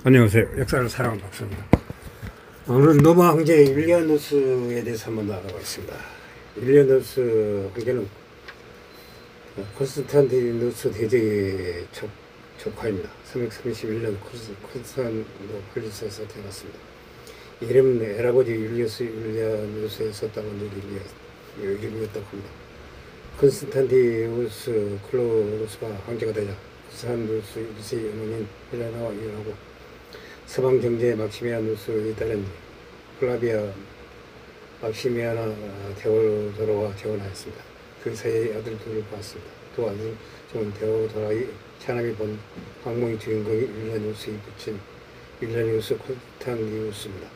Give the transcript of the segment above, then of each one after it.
안녕하세요. 역사를 사랑하는 박사입니다. 오늘은 로마 황제 율리아누스에 대해서 한번 알아보겠습니다. 율리아누스 황제는 콘스탄티누스 대제의 조카입니다. 331년 콘스탄티노플리스에서 태어났습니다. 이름은 애라버지 율리우스 율리아누스에서 따온 이름이었다고 합니다. 콘스탄티누스 클로루스가 황제가 되자 콘스탄티누스 1세의 어머니인 헬레나와 이혼하고 서방 정제 막시미아누스에 따른 플라비아 막시미아나 데오도라와 재혼하였습니다. 그 사이에 아들 둘을 낳았습니다. 두 아들 중 데오도라의 차남이 본 황몽의 주인공이 율리아누스의 부친 율리아누스 콘스탄티누스입니다.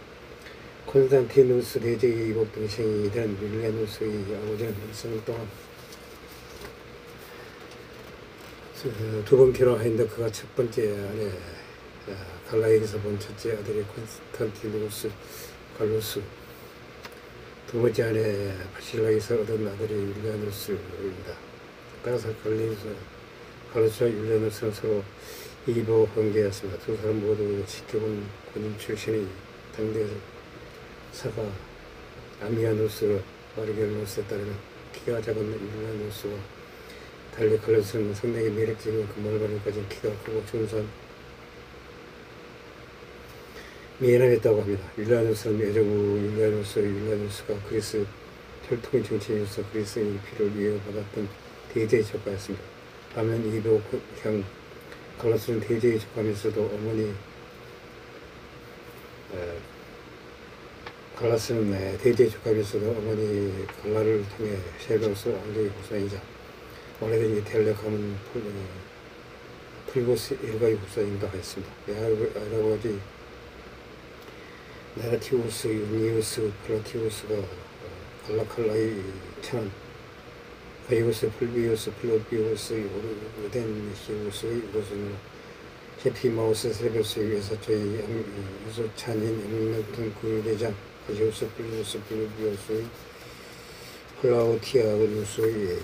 콘스탄티누스 대제의 이복 동생이 된 율리아누스의 아버지는 일생 동안 두 번 결혼했는데 그가 첫 번째 아내 갈라에게서 본 첫째 아들이 콘스탄티누스 갈루스, 두 번째 아내 바실라에서 얻은 아들이 율리아누스입니다. 따라서 갈루스와 율리아누스는 서로 이보 관계였습니다. 두 사람 모두 지켜본 군인 출신의 당대 사가 아미아누스 마르게누스에 따르면 키가 작은 율리아누스와 달리 갈루스는 상당히 매력적인 금발발을 가진 키가 크고 준수한 미인하였다고 합니다. 율리아누스는 여자고 율리아누스가 그리스 혈통의 정치인으로서 그리스의 피를 위협받았던 대제의 조카였습니다. 반면 이복형 갈루스는 대제의 조카면서도 어머니 갈라를 통해 셰베로스 왕족의 후손이자 오래된 이탈리아 가문 풀고스 일가의 후손이기도 하였습니다. 할아버지 나라티우스, 유니우스, 플라티우스가 갈라칼라의 차남 가이우스, 풀비우스, 플로비우스의 오르덴시우스의 모순으로 헤피마우스, 세베스의 외사초의 유소찬인 영명통 구대장 가이우스, 플루스, 플로비우스의 플라우티아우스의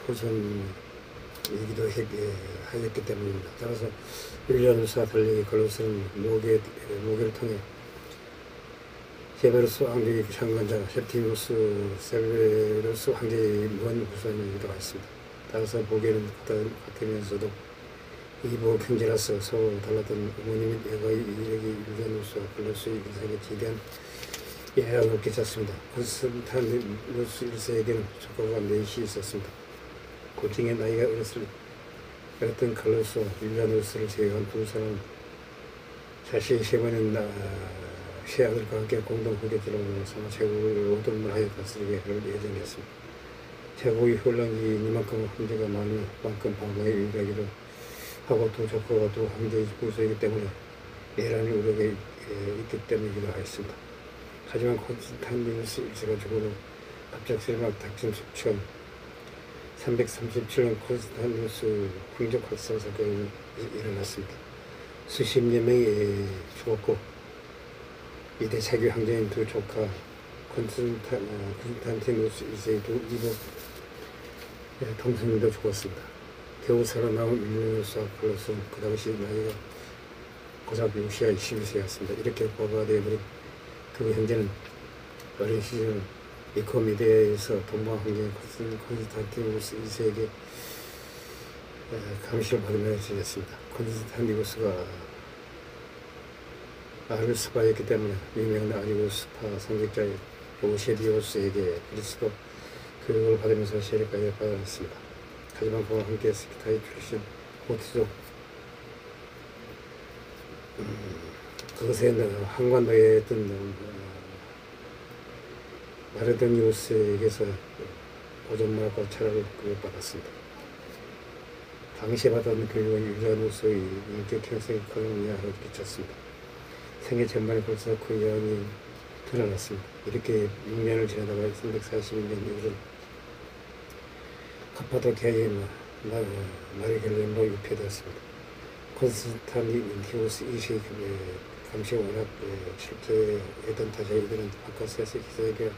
후손이기도 하였기 때문입니다. 따라서 율리아누스와 달리 갈루스는 모계를 통해 세베루스 황제의 상관자 셉티무스 세베루스 황제의 먼 후손이기도 했습니다. 따라서 보기에는 같으면서도 이보 형제라서 서로 달랐던 어머니 및 애가의 이력이 율리아누스와 갈루스의 인생에 지대한 영향을 끼쳤습니다. 콘스탄티누스 1세에게는 조카가 넷이 있었습니다. 그 중에 나이가 어렸던 갈루스와 율리아누스를 제외한 두 사람은 자신의 세 아들과 함께 공동 후계자로 삼아 제국을 오돌물 하여 다스리게 할 예정이었습니다. 제국의 혼란이 이만큼 황제가 많은 만큼 방어에 유리하기도 하고 두 조카가 두 황제의 부수이기 때문에 내란이 우려가 있기 때문이기도 하였습니다. 하지만 콘스탄티누스 1세가 죽어도 갑작스레 막 닥친 속전 337년 콘스탄티누스 황족 학살 사건이 일어났습니다. 수십여 명이 죽었고 이때 차기 황제인 두 조카 콘스탄티누스 1세의 두 이복 동생들도 죽었습니다. 겨우 살아남은 율리아누스와 갈루스는 그 당시 나이가 고작 6시와 12세였습니다. 이렇게 고아가 되어버린 두 형제는 어린 시절 니코미디아에서 동방 황제인 콘스탄티누스 1세에게 감시를 받으며 지냈습니다. 콘스탄티누스가 아르스파였기 때문에 유명한 아리우스파 성직자의 오세디우스에게 그리스도 교육을 받으면서 세례까지 받았습니다. 하지만 그와 함께 스키타의 출신 고티족 그것에 한관도에 있던 마르도니우스에게서 고전문학과 철학을 교육받았습니다. 당시에 받은 교육은 율리아누스의 인격 형성에 큰 영향을 끼쳤습니다. 생애 전반에 벌써 그 영향이 드러났습니다. 이렇게 6년을 지나다가 341년 이후로 카파도키아의 마르겔렘으로 유폐되었습니다. 콘스탄티누스 2세의 감시가 워낙 실제했던 타자 이들은 아카시아스 기사에게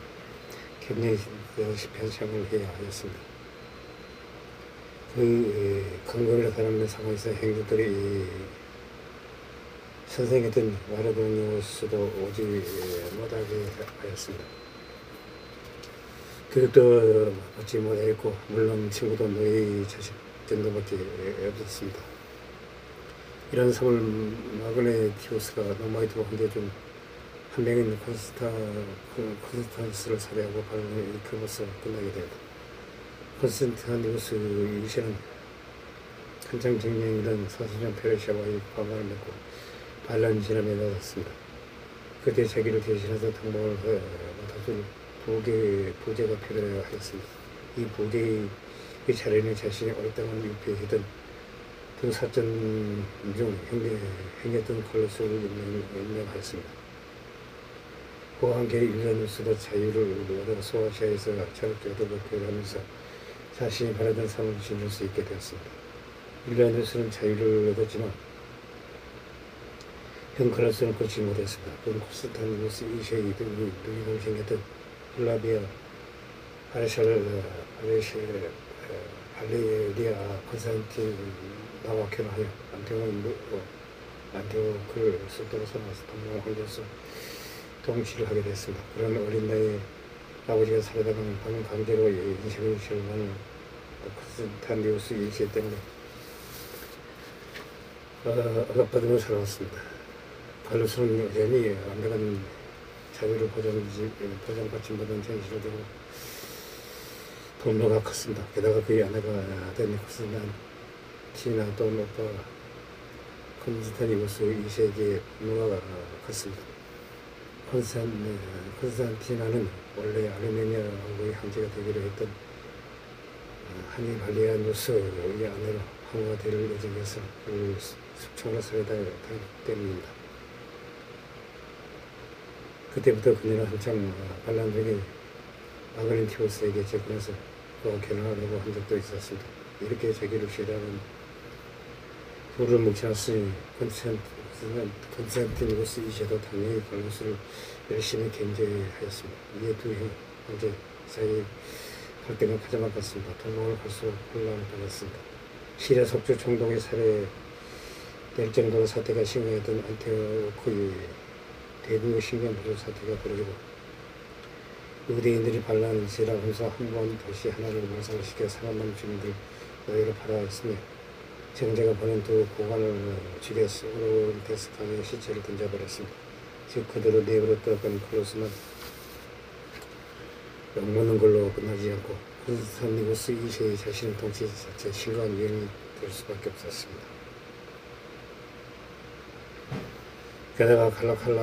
굉장히 편향을 해야 하였습니다. 그 강건이라 사람의 상황에서 행주들이 선생했던 마르도니우스도 오지 못하게 하였습니다. 교육도 받지 못했고 물론 친구도 너희 자식 정도밖에 없었습니다. 이런 삶을 마그네티우스가 노마이트 황제 중 한 명인 콘스탄스를 살해하고 반란을 일으킴으로써 끝나게 됩니다. 콘스탄티누스 2세는 한창 정령이던 사수전 페르시아와의 관계를 맺고 반란 진압에 나섰습니다. 그때 자기를 대신해서 당방을 맡아줄 부제가 필요하였습니다. 이 부제의 자리는 자신이 오랫동안 유폐했던 두 사전 중 행했던 콜로스를 임명하였습니다. 그와 함께 율리아누스도 자유를 얻어 소아시아에서 자급자족을 교육하면서 자신이 바라던 삶을 지닐 수 있게 되었습니다. 율리아누스는 자유를 얻었지만 형 콜로스는 끊지 못했습니다. 그는 콘스탄티누스 2세의 등이 동생이었던 플라비아 발레리아 콘스탄티나와 결혼하여 안티오크를 수도로 삼아서 동맹을 홀려서 통치를 하게 됐습니다. 그런 어린 나이에 아버지가 살아다가는 방은 강제로 인생을 실험하는 콘스탄티누스 2세 때문에 억압받으며 살아왔습니다. 칼로스는 여전히 완벽한 자유를 보장받지 못한 현실을 두고 분노가 컸습니다. 게다가 그의 아내가 된 콘스탄티나 또는 오빠 콘스탄티누스 2세에게 분노가 컸습니다. 콘스탄티나는 원래 아르메니아 왕국의 황제가 되기로 했던 하니발리아누스의 아내로 황후가 될 예정이어서 그를 숙청으로 살해당했기 때문입니다. 그때부터 그녀는 한창 반란 중에 마그네티우스에게 접근해서 또 결혼하려고 한 적도 있었습니다. 이렇게 자기를 싫어하는 둘을 뭉쳐놨으니 콘스탄티누스 2세도 당연히 칼로스를 열심히 견제하였습니다. 이에 두 형제 사이에 갈등은 가져만 갔습니다. 동맹을 갈수록 혼란을 받았습니다. 시리아 속주 총독의 살해될 정도로 사태가 심각했던 안티오크의 대규모 신경부조 사태가 벌어지고 유대인들이 반란을 일으키면서 한 번 다시 하나를 몰살시켜 살아남은 주민들 노예로 팔아했으며 정제가 보낸 두 고관을 죽여서 오르테스강에 시체를 던져버렸습니다. 즉 그대로 내버려뒀던 콜로스는 욕먹는 걸로 끝나지 않고 콘스탄티누스 2세의 자신의 통치 자체 심각한 위험이 될 수밖에 없었습니다. 게다가 카라칼라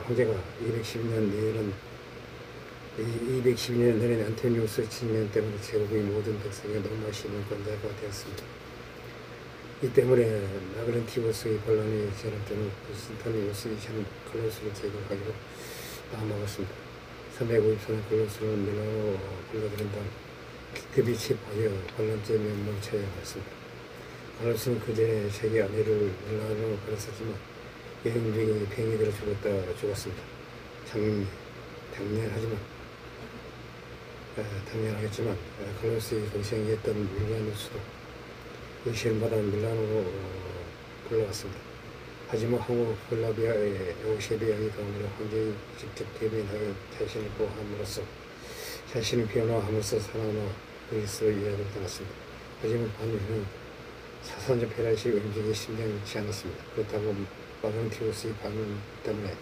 황제가 212년 내내 안토니우스 침략 때문에 제국의 모든 백성의 너무나 심한 권자가 되었습니다. 이 때문에 마그네티우스의 반란이 진압되는 콘스탄티누스 2세는 콜로스를 제거하기로 마음먹었습니다. 354년 콜로스는 밀라노로 불러들인 다음 급히 체포하여 반란죄 명령을 처형했습니다. 콜로스는 그 전에 자기 아내를 밀라노로 보냈었지만 여행 중에 비행기 들어 죽었습니다. 당연하겠지만 콜로스의 동생이었던 율리아누스도 의심을 받아 밀라노로 불러왔습니다. 하지만 항우 플라비아의 에우세비아의 강으로 황제의 직접 대변하여 자신을 보호함으로써 자신을 변호함으로써 살아남아 그리스로 이야기를 떠났습니다. 하지만 반면에는 사산적 페라시의 움직임이 심상치 않았습니다. 그렇다고 마그네티우스의 반응 때문에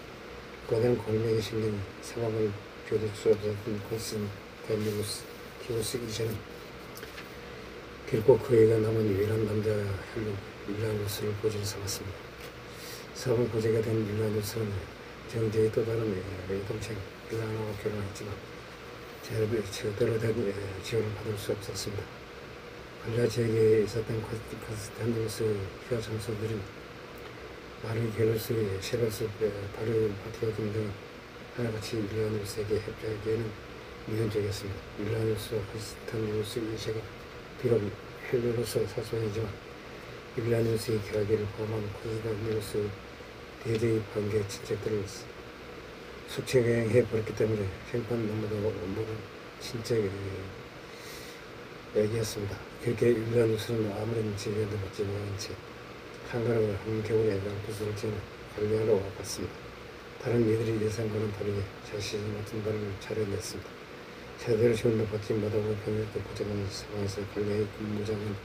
거대한 공명의 생긴 상황을 교도할 수 없었던 콘스탄티누스 2세는 결코 그에게 남은 유일한 남자 율리아누스를 보지를 삼았습니다. 사번 보제가 된 율리아누스는 정제의 또 다른 여동생 밀라노와 결혼했지만 제대로 된 지원을 받을 수 없었습니다. 갈라 지역에 있었던 콘스탄티누스 휘하 장소들은 마르게르스, 셰르스, 바르바티오 등등 하나같이 율리아누스에게 협조하기에는 미온적이었습니다. 율리아누스와 콘스탄티누스 2세가 비록 헬로로서 사소하지만 율리아누스의 결계를 포함한 콘스탄티누스 대대의 반계 친척들을 숙청해버렸기 때문에 생판 너무도 모든 친척 얘기였습니다. 그렇게 율리아누스는 아무런 지배도 받지 못한 채 한겨울에 알프스를 지나 관리하러 왔습니다. 다른 이들이 예상과는 다르게 자신이 맡은 바를 잘해냈습니다. 제대로 지원도 받지 못하고 병력도 부족한 상황에서 관리의 군무장은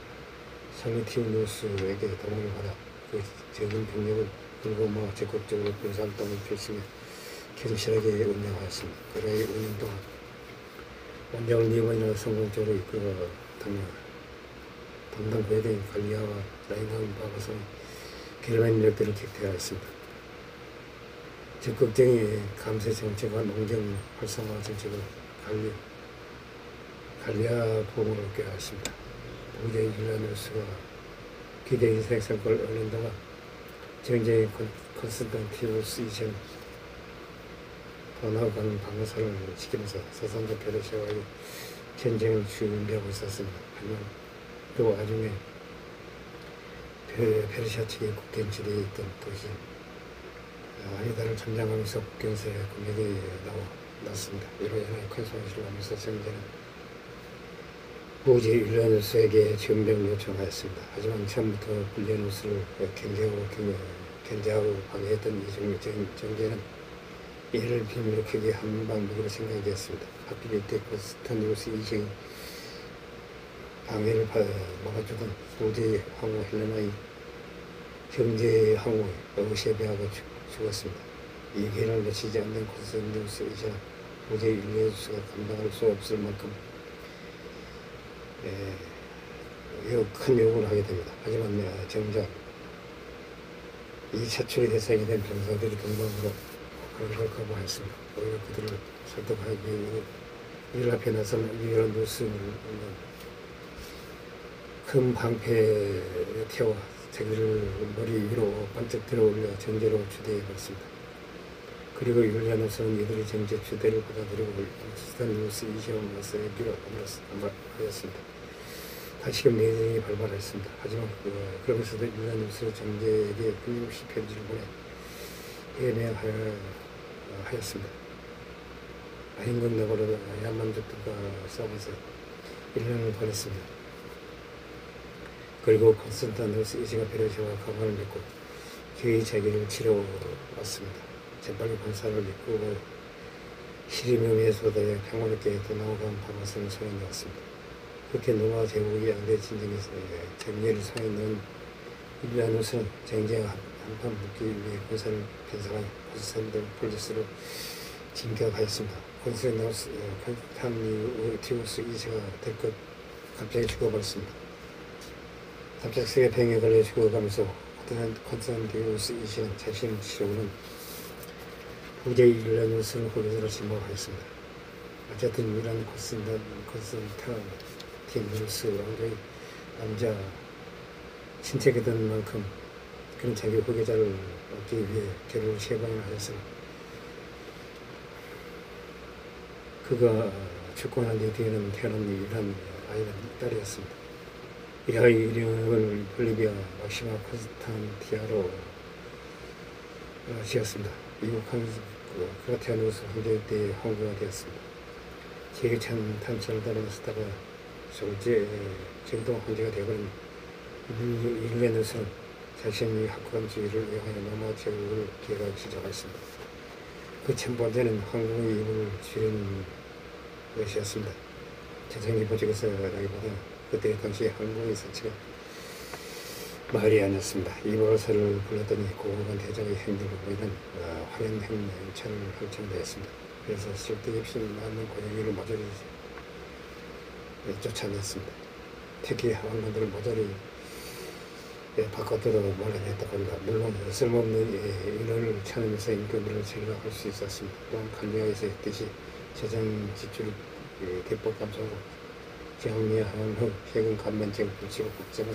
살리티우누스에게 도움을 받아 그 적은 병력을 끌고 모아 적극적으로 군사활동을 펼치며 견실하게 운영하였습니다. 그의 운영 동안 원정을 4번이나 성공적으로 이끌어 담당 부대인 갈리아와 라인하운 바바성의 게르만 인력들을 격퇴하였습니다. 적극적인 감세 정책과 농경 활성화 정책을 갈리아 부흥을 얻게 하였습니다. 부제의 율라누스가 기대의 생성권을 얻는 동안 정제의 콘스탄티누스 2세는 번화간 방어선을 지키면서 사산자 페르시아와의 전쟁을 준비하고 있었습니다. 하지만 그 와중에 페르시아 측의 국경지대에 있던 도시 아니다를 점령하면서 국경세에 공격이 났습니다. 이로 인해 큰 손실을 하면서 정제는 부지 율라누스에게 전병을 요청하였습니다. 하지만 처음부터 율라누스를 견제하고 방해했던 이 정제는 이를 비밀로 크게 한방 무기로 생각되었습니다. 하필 이때 콘스탄티누스 2세의 방해를 막아주던 부지 항우 헬레나의 형제 항우 어우셰베아가 죽었습니다. 이 기회를 놓치지 않는 콘스탄티누스 2세는 부지 율라누스가 감당할 수 없을 만큼 큰 요구를 하게 됩니다. 하지만 정작 이 차출의 대상이 된 병사들이 동방으로 그런 걸 거부하였습니다. 오히려 그들을 설득하기 위해 일 앞에 나선 율라누스는 큰 방패에 태워 자기를 머리 위로 번쩍 들어올려 정제로 추대해버렸습니다. 그리고 율라누스는 이들의 정제 추대를 받아들이고 콘스탄티누스 2세와 맞서기로 하였습니다. 다시금 내전이 발발했습니다. 하지만 그러면서도 율라누스는 정제에게 끊임없이 편지를 보내 해명하였습니다. 아인군 너버로 야만족들과 싸워서 1년을 보냈습니다. 그리고 콘스탄티누스 2세가 페르시아와 가방을 맺고 기회의 자기를 치러 왔습니다. 재빨리 관사를 이끌고 시리명의 소대에 평화롭게 떠나간 바바성을 손에 넣었습니다. 그렇게 노아 제국이 양대 진영에서 정리를 손에 넣은 율라누스는 정제와 한판 붙기 위해 군사를 편성한 콘스탄티누스로 진격하였습니다. 콘스탄티누스 2세가 들것 갑자기 죽어버렸습니다. 갑작스레 병에 걸려 죽어가면서 콘스탄티누스 2세는 자신을 치료는 부제의 율라누스를 후계자로 지목하였습니다. 어쨌든 이란 콘스탄티누스 왕조의 남자 친척이던 만큼 그는 자기 후계자를 얻기 위해 결혼을 3번이나 하였으나 그가 죽고 난 뒤에는 태어난 이란 아이는 딸이었습니다. 이 아이 이름을 볼리비아 막시마 콘스탄티아로 지었습니다. 미국 그라티아누스 황제 때의 황후가 되었습니다. 제1차 탄천을 따라다가 졸제 정동 황제가 되어버린 율라누스는 자신이 학구감주의를 이용하여 로마 제국을 기획하기 시작했습니다. 그 첨번제는 황궁의 입을 줄이는 것이었습니다. 재정이 보직에서라기보다 그때 당시 한국의 사치가 말이 아니었습니다. 이보라서를 불렀더니 고국한 대장의 행동으로 보이는 화려한 행차를 할청되었습니다. 그래서 쓸데없이 많은 고용인을 모조리 쫓아냈습니다. 특히 하원관들을 모조리 바깥으로 몰아냈다고 합니다. 물론 쓸모없는 인원을 찾으면서 임금을 절감할 수 있었습니다. 또한 갈리아에서 했듯이 재정 지출 대폭 감소로 정리한 후 세금 감면제를 붙이고 국제화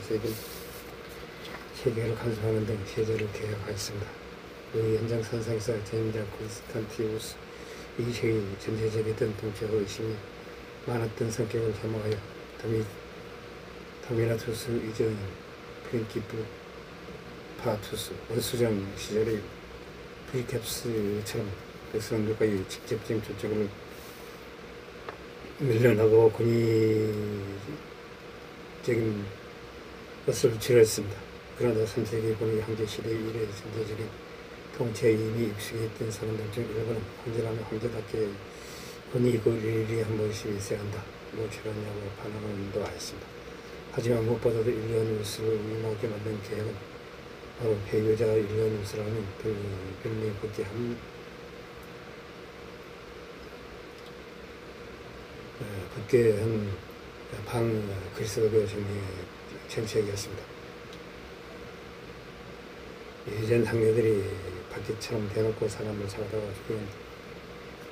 세계를 간수하는 등 세제를 개혁하였습니다. 그 연장선상에서 전자 콘스탄티누스 2세의 전체적이던 통치와 의심이 많았던 성격을 혐오하여 도미나투스 이전 프린키프 파투스 원수장 시절의 프리캡스처럼 백성들과의 직접적인 접촉을 밀려나고 권위적인 것을 지렸습니다. 그러나 3세기 공의 황제 시대 이래 전제적인 통치에 이미 익숙해 있던 사람들 중 일부는 황제라면 황제답게 권위이고 일일이 한 번씩 있어야 한다. 무엇이라냐고 반항도 하였습니다. 하지만 무엇보다도 일리아누스를 위임하게 만든 계획은 바로 배교자 일리아누스라는 별명이 붙게 한 그리스도교 정책이었습니다. 예전 황제들이 바퀴처럼 대놓고 사람을 잡아다가 죽이는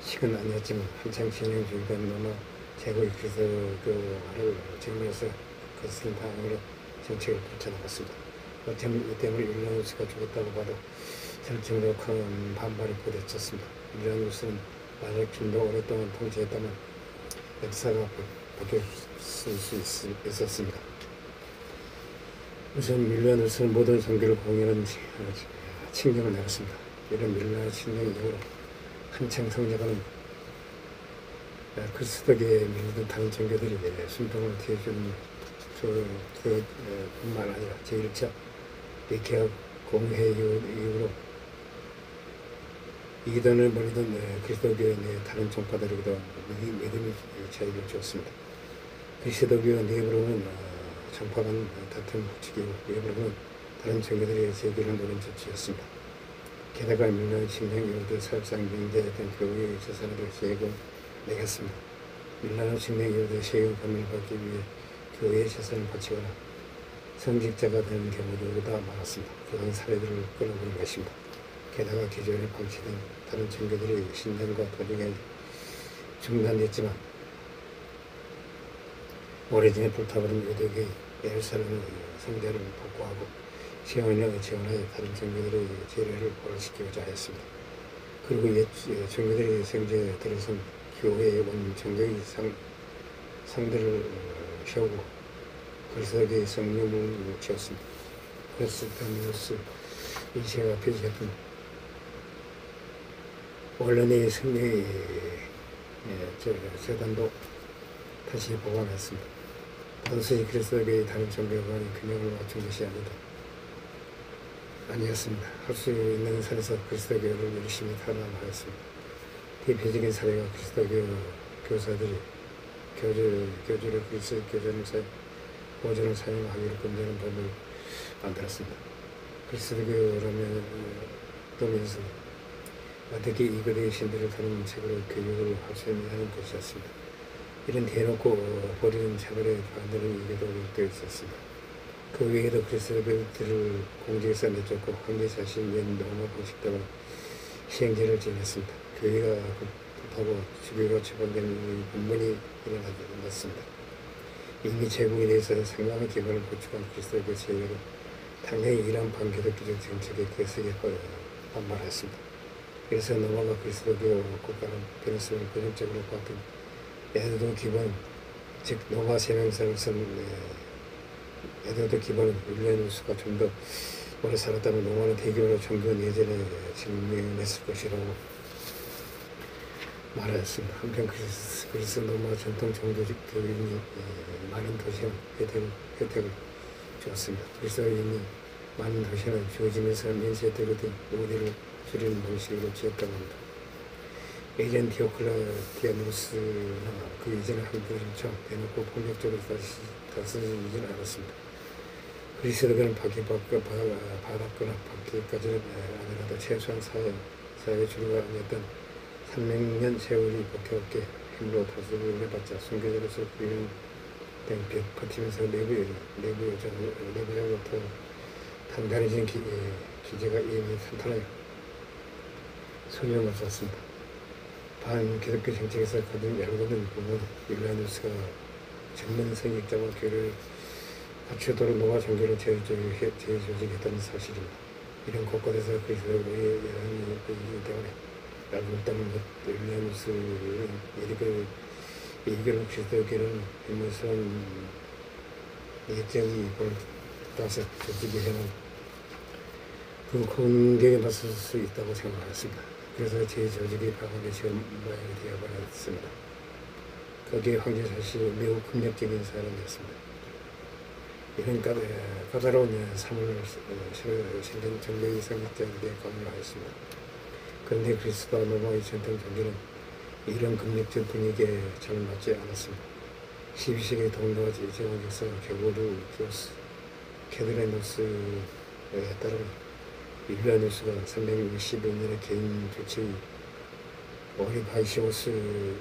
식은 아니었지만 한창 진행 중이던 로마 제국의 그리스도교화를 증명해서 거스른 방향으로 정책을 펼쳐나갔습니다. 어쩌면 이 때문에 일리아누스가 죽었다고 봐도 설정으로 큰 반발이 부딪혔습니다. 일리아누스는 만약 좀 더 오랫동안 통치했다면 역사가 바뀔 수 있었습니다. 우선 일리아누스는 모든 종교를 공유하는 칙령을 내렸습니다. 이런 밀라의 칙령 이후로 한창 성장하는 그리스도교에 밀리던 다른 종교들이 순종을 తీ여주는 뿐만 아니라 제1차 니케아 공회 이후로 이단을 벌이던 그리스도교의 다른 종파들에게도 믿음의 자유를 주었습니다. 그리스도교 내부로는 정파 간 다툼 붙이기고 외부로는 다른 종교들의 제기를 노린 조치였습니다. 게다가 밀라의 칙령 이후도 사업상 명제했던 교회의 재산을 세금 내겠습니다. 밀라의 칙령 이후도 세금 감면을 받기 위해 교회의 재산을 바치거나 성직자가 되는 경우도 다 많았습니다. 그런 사례들을 끌어보는 것입니다. 게다가 기존에 방치된 다른 종교들의 신전과 도중에 중단됐지만 오래전에 불타버린 유대교의 예루살렘 성전을 복구하고 시온을 지원하여 다른 종교들의 재래를 보완시키고자 했습니다. 그리고 옛 종교들의 성전에 들어선 교회의 원 종교의 상들을 세우고 그리스도교의 성령을 지었습니다. 코스타니우스 2세가 폐지했던 원론의 승리의 재단도 다시 보완했습니다. 단순히 그리스도교의 다른 종교와의 균형을 맞춘 것이 아니었습니다. 할 수 있는 선에서 그리스도교를 열심히 탄압하였습니다. 대표적인 사례가 그리스도교 교사들이 교주를 그리스도 보존을 사용하기를 금지하는 법을 만들었습니다. 그리스도교라면 또면서 어떻게 이들의 신들을 다루는 책으로 교육을 할 수 있냐는 것이었습니다. 이런 대놓고 버리는 차별에 반대는 이게도 되어 있었습니다. 그 외에도 그리스도교들을 공직에서 내쫓고 황제 자신의 로마 공식대로 시행제를 지냈습니다. 교회가 불타고 주교가 처벌되는 분분이 일어났습니다. 이미 제국에 대해서 상당한 기반을 구축한 그리스도교 세력은 당연히 이러한 반기독교적 정책에 계속해 반발했습니다. 그래서 로마가 그리스도교 국가는 변했음을 부정적으로 봤던 에도도 기본, 즉 로마 세명사를 쓴 에도도 기본은 율리아누스가 좀 더 오래 살았다면 로마는 대규모로 종교 내전에 직면했을 것이라고 말하였습니다. 한편 그리스 로마 전통 종교적 교인이 많은 도시는 혜택을 주었습니다. 그리스도인이 많은 도시는 주어지면서 면세 혜택을 든 우대를 줄이는 방식으로 지었다고 합니다. 예전 디오클레티아누스나 그 이전의 한국처럼 대놓고 폭력적으로 다스리지는 않았습니다. 그리스도교는 바닥거나 받기까지는 아니라도 최소한 사회 주류가 아니었던 300년 세월이 복해없게 힘으로 다스림을 해봤자 순교자로서 우리는 버티면서 내부자로부터 단단해진 기제가 이미 탄탄하여 소용없었습니다. 반기독교 정책에서 가장 열거된 부분은 율리아누스가 전문 성직자와 교회를 갖추도록 로마 종교를 재조직했다는 사실입니다. 이런 곳곳에서 그리스도의 여행이 있기 때문에 알고 있다는 것, 율리아누스는 이리로 그리스도교는 인문스러운 예정이 따서 조직이 해놓은 그 공격에 맞설 수 있다고 생각했습니다. 그래서 제 조직이 박원의 지금 모양이 되어버렸습니다. 거기에 황제 자신이 매우 폭력적인 사람이었습니다. 이런 까다로운 삶을 생긴 종교의 성직자에게 감명하였습니다. 그런데 그리스도와 로마의 전통 종교는 이런 금력적 분위기에 잘 맞지 않았습니다. 12세기 동로와 제국에서 게고르 케드레노스에 따르면 율리아누스가 365년의 개인 조치의 오리바이시오스를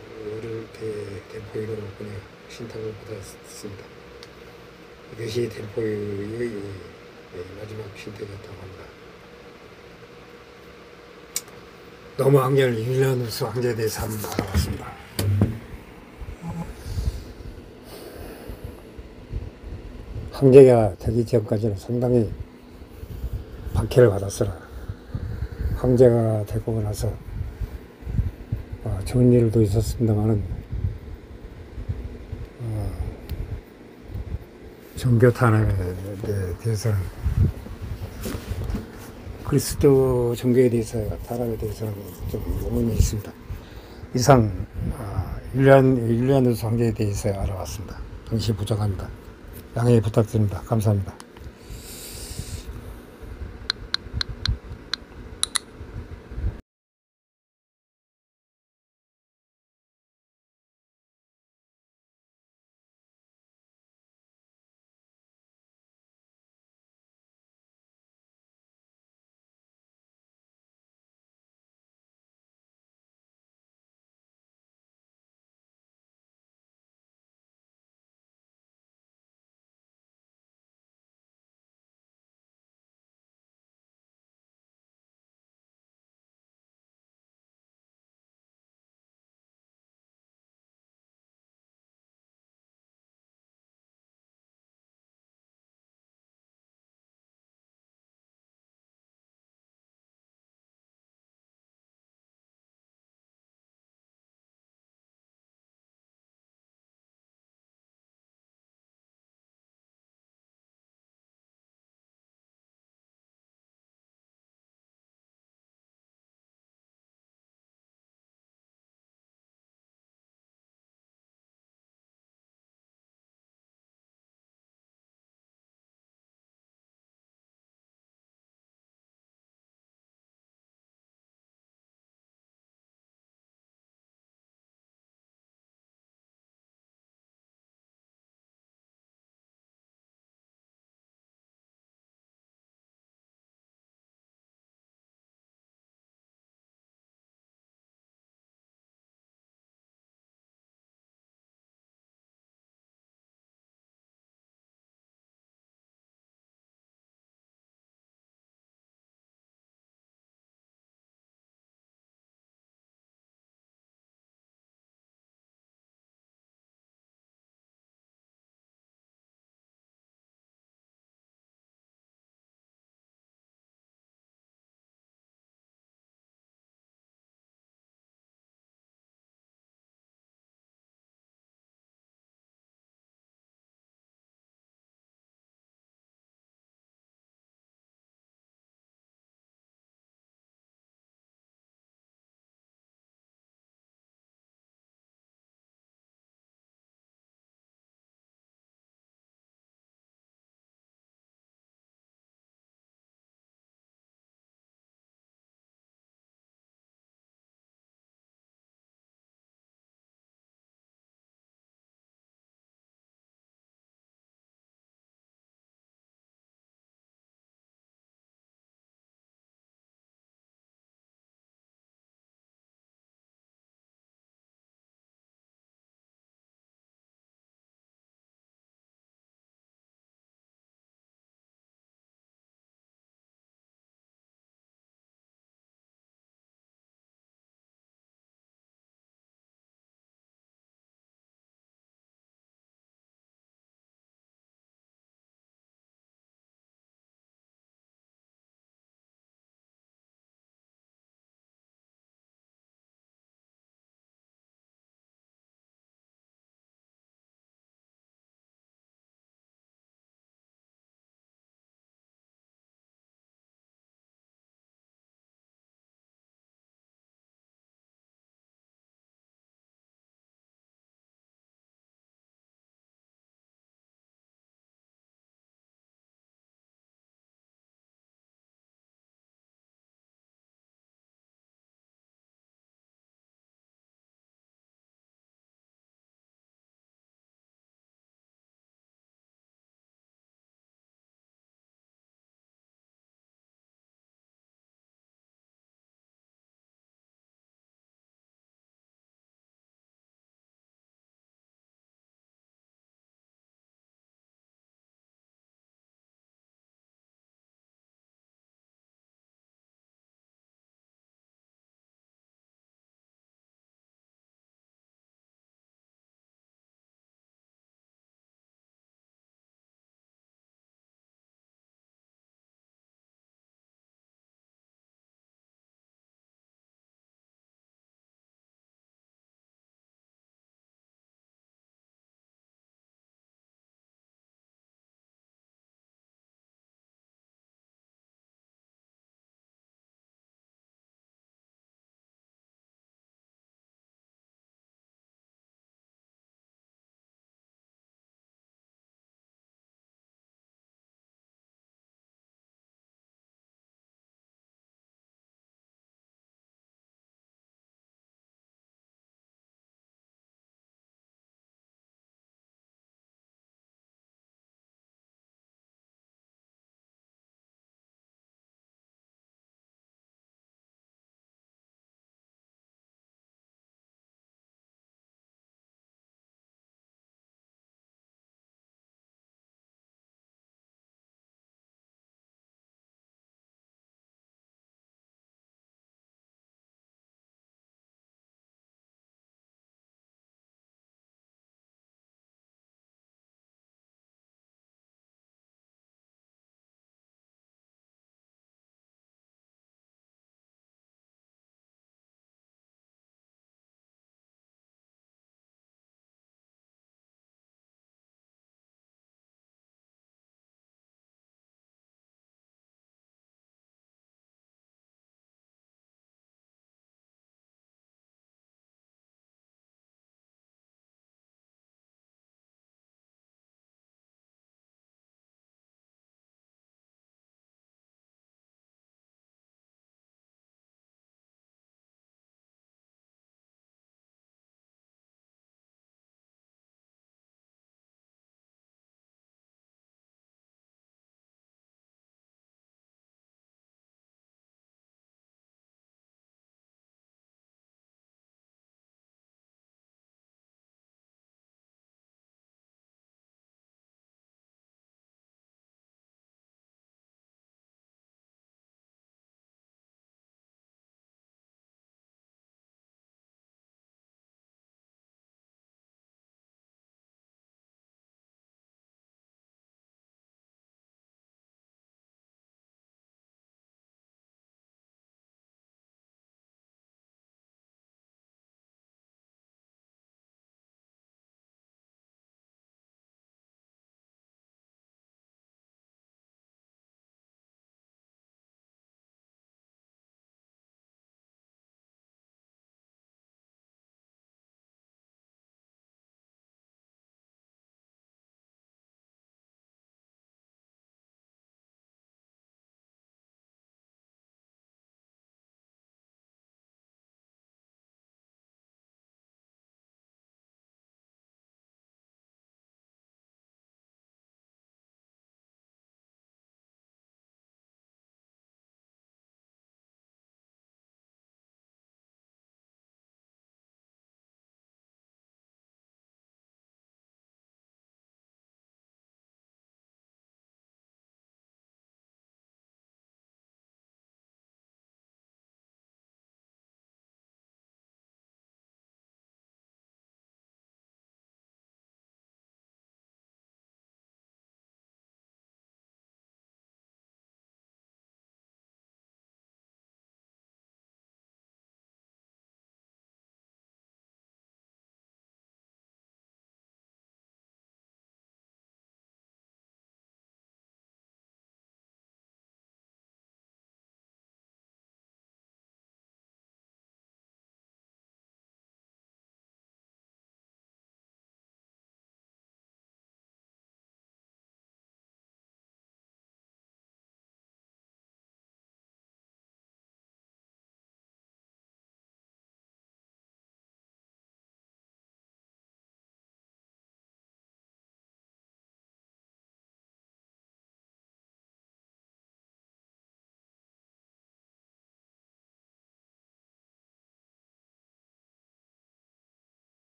델포이로 보내 신탁을 받았습니다. 이것이 델포이의 마지막 신탁이었다고 합니다. 노마 황제를 율리아누스 황제에 대해서 한번 알아봤습니다. 황제가 되기 전까지는 상당히 박해를 받았으나 황제가 되고 나서 좋은 일도 있었습니다만은 종교 탄압에 대해서는 그리스도 종교에 대해서 탄압에 대해서는 좀 의문이 있습니다. 이상 율리아누스 황제에 대해서 알아봤습니다. 당시 부족합니다. 양해 부탁드립니다. 감사합니다.